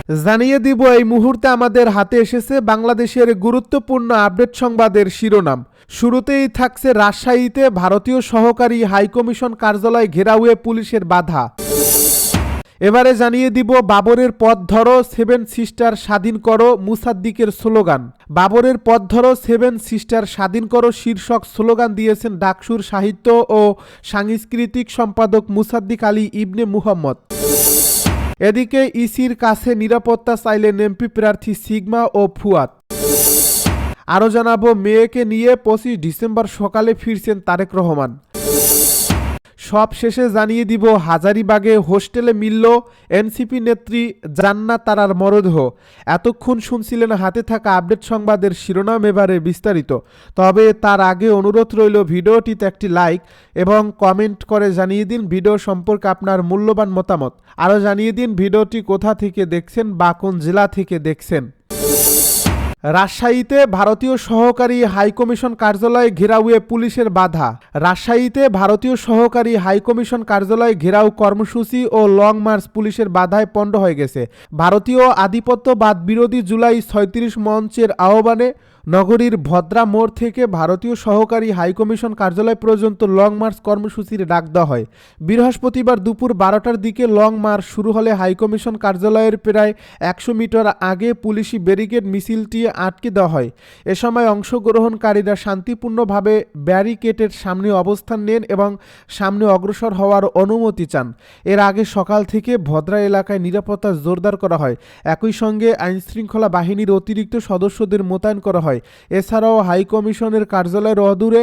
জানিয়ে দিব এই মুহূর্তে আমাদের হাতে এসেছে বাংলাদেশের গুরুত্বপূর্ণ আপডেট সংবাদের শিরোনাম। শুরুতেই থাকছে রাজশাহীতে ভারতীয় সহকারী হাইকমিশন কার্যালয় ঘেরাওয়ে পুলিশের বাধা। এবারে জানিয়ে দিব বাবরের পথ ধরো 7 সিস্টার স্বাধীন করো মুসাদ্দিকের স্লোগান। বাবরের পথ ধরো 7 সিস্টার স্বাধীন করো শীর্ষক স্লোগান দিয়েছেন ডাকসুর সাহিত্য ও সাংস্কৃতিক সম্পাদক মুসাদ্দিক আলী ইবনে মুহাম্মদ। এদিকে ইসির কাছে নিরাপত্তা চাইলেন এমপি প্রার্থী সিগমা ও ফুয়াদ। আরও জানাবো মেয়েকে নিয়ে 25 ডিসেম্বর সকালে ফিরছেন তারেক রহমান। সব শেষে জানিয়ে দিব হাজারীবাগে হোস্টেলে মিলল এনসিপি নেত্রী জান্নাত তারার মরদেহ। এতক্ষণ শুনছিলেন হাতে থাকা আপডেট সংবাদের শিরোনাম, এবারে বিস্তারিত। তবে তার আগে অনুরোধ রইল ভিডিওটিতে একটি লাইক এবং কমেন্ট করে জানিয়ে দিন ভিডিও সম্পর্কে আপনার মূল্যবান মতামত। আরও জানিয়ে দিন ভিডিওটি কোথা থেকে দেখছেন বা কোন জেলা থেকে দেখছেন। রাজশাহীতে ভারতীয় সহকারী হাইকমিশন কার্যালয় ঘেরাওয়ে পুলিশের বাধা। রাজশাহীতে ভারতীয় সহকারী হাইকমিশন কার্যালয় ঘেরাও কর্মসূচি ও লং মার্চ পুলিশের বাধায় পণ্ড হয়ে গেছে। ভারতীয় আধিপত্যবাদ বিরোধী জুলাই 36 মঞ্চের আহ্বানে নগরীর ভদ্রা মোড় থেকে ভারতীয় সহকারী হাইকমিশন কার্যালয় পর্যন্ত লং মার্চ কর্মসূচির ডাক দেওয়া হয়। বৃহস্পতিবার দুপুর 12টার দিকে লং মার্চ শুরু হলে হাইকমিশন কার্যালয়ের প্রায় 100 মিটার আগে পুলিশি ব্যারিকেড মিছিলটি আটকে দেওয়া হয়। এ সময় অংশগ্রহণকারীরা শান্তিপূর্ণভাবে ব্যারিকেডের সামনে অবস্থান নেন এবং সামনে অগ্রসর হওয়ার অনুমতি চান। এর আগে সকাল থেকে ভদ্রা এলাকায় নিরাপত্তা জোরদার করা হয়। একই সঙ্গে আইনশৃঙ্খলা বাহিনীর অতিরিক্ত সদস্যদের মোতায়েন করা হয়। এছাড়াও হাইকমিশনের কার্যালয়ের অদূরে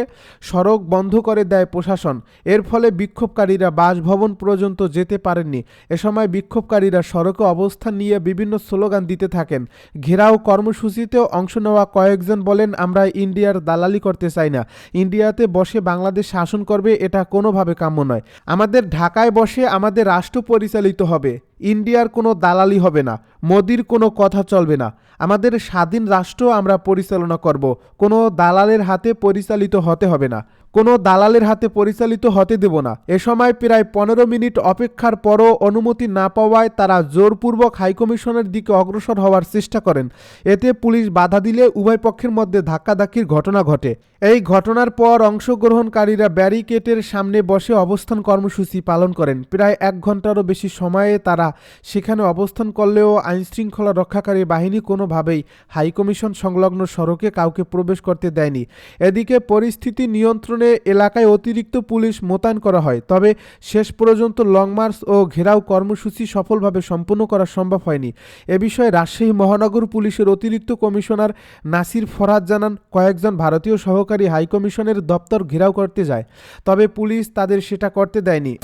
সড়ক বন্ধ করে দেয় প্রশাসন। এর ফলে বিক্ষোভকারীরা বাসভবন পর্যন্ত যেতে পারেননি। এ সময় বিক্ষোভকারীরা সড়কে অবস্থান নিয়ে বিভিন্ন স্লোগান দিতে থাকেন। ঘেরাও কর্মসূচিতেও অংশ নেওয়া কয়েকজন বলেন, আমরা ইন্ডিয়ার দালালি করতে চাই না। ইন্ডিয়াতে বসে বাংলাদেশ শাসন করবে, এটা কোনোভাবে কাম্য নয়। আমাদের ঢাকায় বসে আমাদের রাষ্ট্র পরিচালিত হবে। ইন্ডিয়ার কোনো দালালি হবে না, মোদির কোনো কথা চলবে না। আমাদের স্বাধীন রাষ্ট্র আমরা পরিচালনা করব, কোনো দালালের হাতে পরিচালিত হতে হবে না, কোনো দালালের হাতে পরিচালিত হতে দেব না। এ সময় প্রায় 15 মিনিট অপেক্ষার পরও অনুমতি না পাওয়ায় তারা জোরপূর্বক হাইকমিশনের দিকে অগ্রসর হওয়ার চেষ্টা করেন। এতে পুলিশ বাধা দিলে উভয় পক্ষের মধ্যে ধাক্কাধাক্কির ঘটনা ঘটে। এই ঘটনার পর অংশগ্রহণকারীরা ব্যারিকেডের সামনে বসে অবস্থান কর্মসূচি পালন করেন। প্রায় 1 ঘন্টারও বেশি সময়ে তারা সেখানে অবস্থান করলেও আইনশৃঙ্খলা রক্ষাকারী বাহিনী কোনোভাবেই হাইকমিশন সংলগ্ন সড়কে কাউকে প্রবেশ করতে দেয়নি। এদিকে পরিস্থিতি নিয়ন্ত্রণে এলাকায় অতিরিক্ত পুলিশ মোতায়েন করা হয়। তবে শেষ পর্যন্ত লং মার্চ ও ঘেরাও কর্মসূচি সফলভাবে সম্পন্ন করা সম্ভব হয়নি। এ বিষয়ে রাজশাহী মহানগর পুলিশের অতিরিক্ত কমিশনার নাসির ফরহাদ জানান, কয়েকজন ভারতীয় সহকারী হাইকমিশনের দপ্তর ঘেরাও করতে যায়, তবে পুলিশ তাদের সেটা করতে দেয়নি।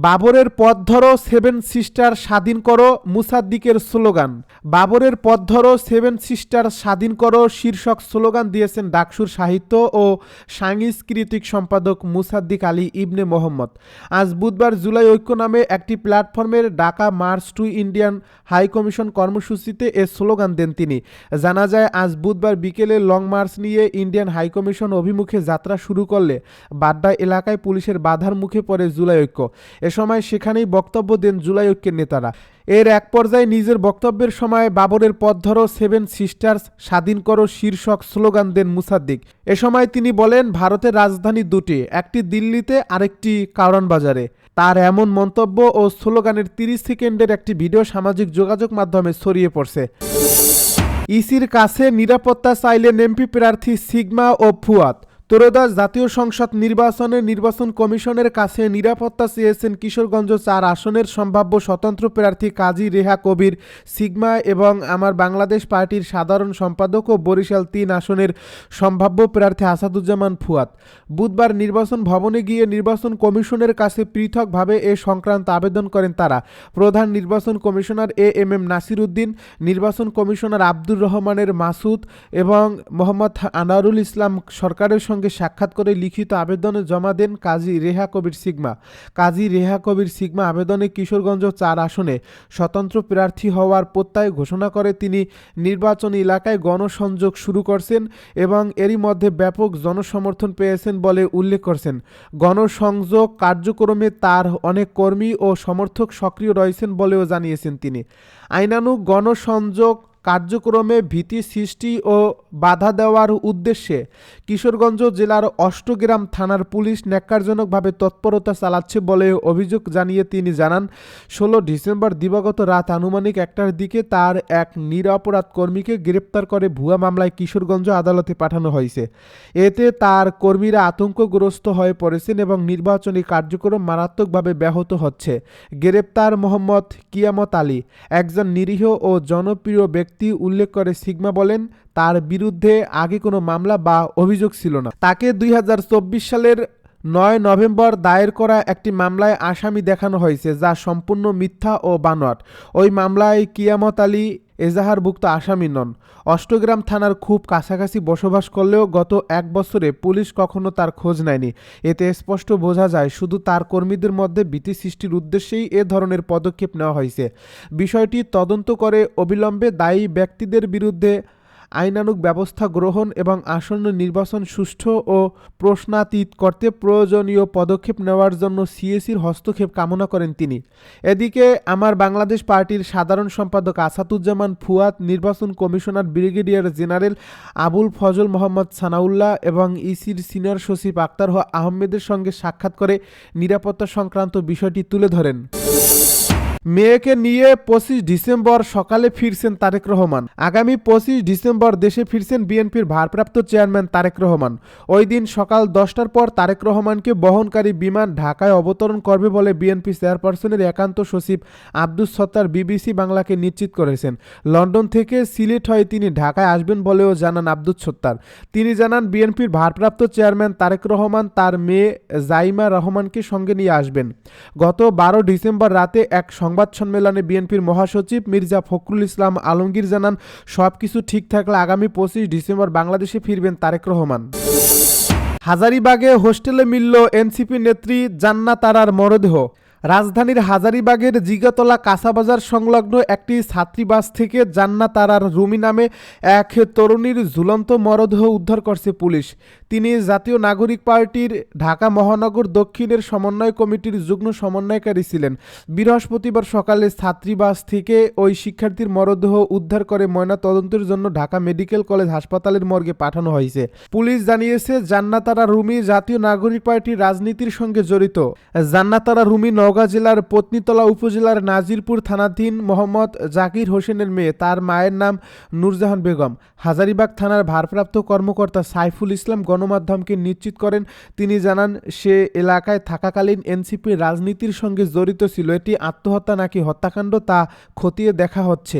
বাবরের পথ ধরো 7 সিস্টার স্বাধীন করো মুসাদ্দিকের স্লোগান। বাবরের পথ ধরো 7 সিস্টার স্বাধীন করো শীর্ষক স্লোগান দিয়েছেন ডাকসুর সাহিত্য ও সাংস্কৃতিক সম্পাদক মুসাদ্দিক আলী ইবনে মোহাম্মদ। আজ বুধবার জুলাই ঐক্য নামে একটি প্ল্যাটফর্মের Dhaka march to Indian high commission কর্মসূচিতে এ স্লোগান দেন তিনি। জানা যায়, আজ বুধবার বিকেলে লং মার্চ নিয়ে ইন্ডিয়ান হাই কমিশন অভিমুখে যাত্রা শুরু করলে বাড্ডা এলাকায় পুলিশের বাধার মুখে পড়ে জুলাই ঐক্য। এ সময় সেখানেই বক্তব্য দেন জুলাই ঐক্যের নেতারা। এর এক পর্যায়ে নিজের বক্তব্যের সময় বাবরের পথ ধরো 7 সিস্টার্স স্বাধীন করো শীর্ষক স্লোগান দেন মুসাদ্দিক। এ সময় তিনি বলেন, ভারতের রাজধানী দুটি, একটি দিল্লিতে আরেকটি কারওয়ান বাজারে। তার এমন মন্তব্য ও স্লোগানের 30 সেকেন্ডের একটি ভিডিও সামাজিক যোগাযোগ মাধ্যমে ছড়িয়ে পড়ছে। ইসির কাছে নিরাপত্তা চাইলেন এমপি প্রার্থী সিগমা ও ফুয়াদ। ত্রয়োদশ জাতীয় সংসদ নির্বাচনে নির্বাচন কমিশনের কাছে নিরাপত্তা চেয়েছেন কিশোরগঞ্জ 4 আসনের সম্ভাব্য স্বতন্ত্র প্রার্থী কাজী রেহা কবির সিগমা এবং আমার বাংলাদেশ পার্টির সাধারণ সম্পাদক ও বরিশাল 3 আসনের সম্ভাব্য প্রার্থী আসাদুজ্জামান ফুয়াদ। বুধবার নির্বাচন ভবনে গিয়ে নির্বাচন কমিশনের কাছে পৃথকভাবে এ সংক্রান্ত আবেদন করেন তারা। প্রধান নির্বাচন কমিশনার এএমএম নাসির উদ্দিন, নির্বাচন কমিশনার আব্দুর রহমানের মাসুদ এবং মোহাম্মদ আনোয়ারুল ইসলাম সরকারের সঙ্গে সঙ্গে সাক্ষাৎ করে লিখিত আবেদনে জমা দেন কাজী রেহা কবির সিগমা। কাজী রেহা কবির সিগমা আবেদনে কিশোরগঞ্জ ৪ আসনে স্বতন্ত্র প্রার্থী হওয়ার প্রত্যয় ঘোষণা করে তিনি নির্বাচনী এলাকায় গণসংযোগ শুরু করছেন এবং এরই মধ্যে ব্যাপক জনসমর্থন পেয়েছেন বলে উল্লেখ করেছেন। গণসংযোগ কার্যক্রমে তার অনেক কর্মী ও সমর্থক সক্রিয় রয়েছেন বলেও জানিয়েছেন তিনি। আইনানুগ গণসংযোগ কার্যক্রমে ভীতি সৃষ্টি ও বাধা দেওয়ার উদ্দেশ্যে কিশোরগঞ্জ জেলার অষ্টগ্রাম থানার পুলিশ ন্যাক্কারজনকভাবে তৎপরতা চালাচ্ছে বলে অভিযোগ জানিয়ে তিনি জানান, ১৬ ডিসেম্বর দিবাগত রাত আনুমানিক ১টার দিকে তার এক নিরপরাধ কর্মীকে গ্রেপ্তার করে ভুয়া মামলায় কিশোরগঞ্জ আদালতে পাঠানো হয়েছে। এতে তার কর্মীরা আতঙ্কগ্রস্ত হয়ে পড়েছেন এবং নির্বাচনী কার্যক্রম মারাত্মকভাবে ব্যাহত হচ্ছে। গ্রেপ্তার মোহাম্মদ কিয়ামত আলী, একজন নিরীহ ও জনপ্রিয় ব্যক্তি উল্লেখ করে সিগমা বলেন, তার বিরুদ্ধে আগে কোনো মামলা বা অভিযোগ ছিল না। তাকে ২০২৪ সালের ৯ নভেম্বর দায়ের করা একটি মামলায় আসামি দেখানো হয়েছে, যা সম্পূর্ণ মিথ্যা ও বানোয়াট। ওই মামলায় কিয়ামত আলী এজাহারভুক্ত আসামি নন। অষ্টগ্রাম থানার খুব কাছাকাছি বসবাস করলেও গত ১ বছরে পুলিশ কখনো তার খোঁজ নেয়নি। এতে স্পষ্ট বোঝা যায় শুধু তার কর্মীদের মধ্যে ভীতি সৃষ্টির উদ্দেশ্যেই এ ধরনের পদক্ষেপ নেওয়া হয়েছে। বিষয়টি তদন্ত করে অবিলম্বে দায়ী ব্যক্তিদের বিরুদ্ধে আইনানুগ ব্যবস্থা গ্রহণ এবং আসন্ন নির্বাচন সুষ্ঠু ও প্রশ্নাতীত করতে প্রয়োজনীয় পদক্ষেপ নেওয়ার জন্য সিএসির হস্তক্ষেপ কামনা করেন তিনি। এদিকে আমার বাংলাদেশ পার্টির সাধারণ সম্পাদক আসাদুজ্জামান ফুয়াদ, নির্বাচন commissioner brigadier general Abul Fazal Mohammad Sanaullah এবং ইসির সিনিয়র সচিব আক্তার আহমেদের সঙ্গে সাক্ষাৎ করে নিরাপত্তা সংক্রান্ত বিষয়টি তুলে ধরেন। মেয়েকে নিয়ে ২৫ ডিসেম্বর সকালে ফিরছেন তারেক রহমান। আগামী ২৫ ডিসেম্বর দেশে ফিরছেন বিএনপির ভারপ্রাপ্ত চেয়ারম্যান তারেক রহমান। ওই দিন সকাল ১০টার পর তারেক রহমানকে বহনকারী বিমান ঢাকায় অবতরণ করবে বলে বিএনপি চেয়ারপারসনের একান্ত সচিব আব্দুস সত্তার বিবিসি বাংলাকে নিশ্চিত করেছেন। লন্ডন থেকে সিলেট হয়ে তিনি ঢাকায় আসবেন বলেও জানান আব্দুস সত্তার। তিনি জানান, বিএনপির ভারপ্রাপ্ত চেয়ারম্যান তারেক রহমান তার মেয়ে জাইমা রহমানকে সঙ্গে নিয়ে আসবেন। গত ১২ ডিসেম্বর রাতে এক সংবাদ সম্মেলনে বিএনপির মহাসচিব মির্জা ফখরুল ইসলাম আলমগীর জানান, সবকিছু ঠিক থাকলে আগামী ২৫ ডিসেম্বর বাংলাদেশে ফিরবেন তারেক রহমান। হাজারীবাগে হোস্টেলে মিলল এনসিপি নেত্রী জান্নাত আরার মরদেহ। রাজধানীর হাজারীবাগের জিগাতলা কাঁচাবাজার সংলগ্ন একটি ছাত্রীবাস থেকে জান্নাত আরার রুমি নামে এক তরুণীর ঝুলন্ত মরদেহ উদ্ধার করছে পুলিশ। তিনি জাতীয় নাগরিক পার্টির ঢাকা মহানগর দক্ষিণের সমন্বয় কমিটির যুগ্ম সমন্বয়কারী ছিলেন। বৃহস্পতিবার সকালে ছাত্রীবাস থেকে ওই শিক্ষার্থীর মরদেহ উদ্ধার করে ময়নাতদন্তের জন্য ঢাকা মেডিকেল কলেজ হাসপাতালের মর্গে পাঠানো হয়েছে। পুলিশ জানিয়েছে, জান্নাত আরা রুমি জাতীয় নাগরিক পার্টির রাজনীতির সঙ্গে জড়িত। জান্নাত আরা রুমি নওগাঁ জেলার পত্নীতলা উপজেলার নাজিরপুর থানাধীন মোহাম্মদ জাকির হোসেনের মেয়ে। তার মায়ের নাম নূরজাহান বেগম। হাজারীবাগ থানার ভারপ্রাপ্ত কর্মকর্তা সাইফুল ইসলাম গণমাধ্যমকে নিশ্চিত করেন, তিনি জানান, সে এলাকায় থাকাকালীন এনসিপির রাজনীতির সঙ্গে জড়িত ছিল। এটি আত্মহত্যা নাকি হত্যাকাণ্ড তা খতিয়ে দেখা হচ্ছে।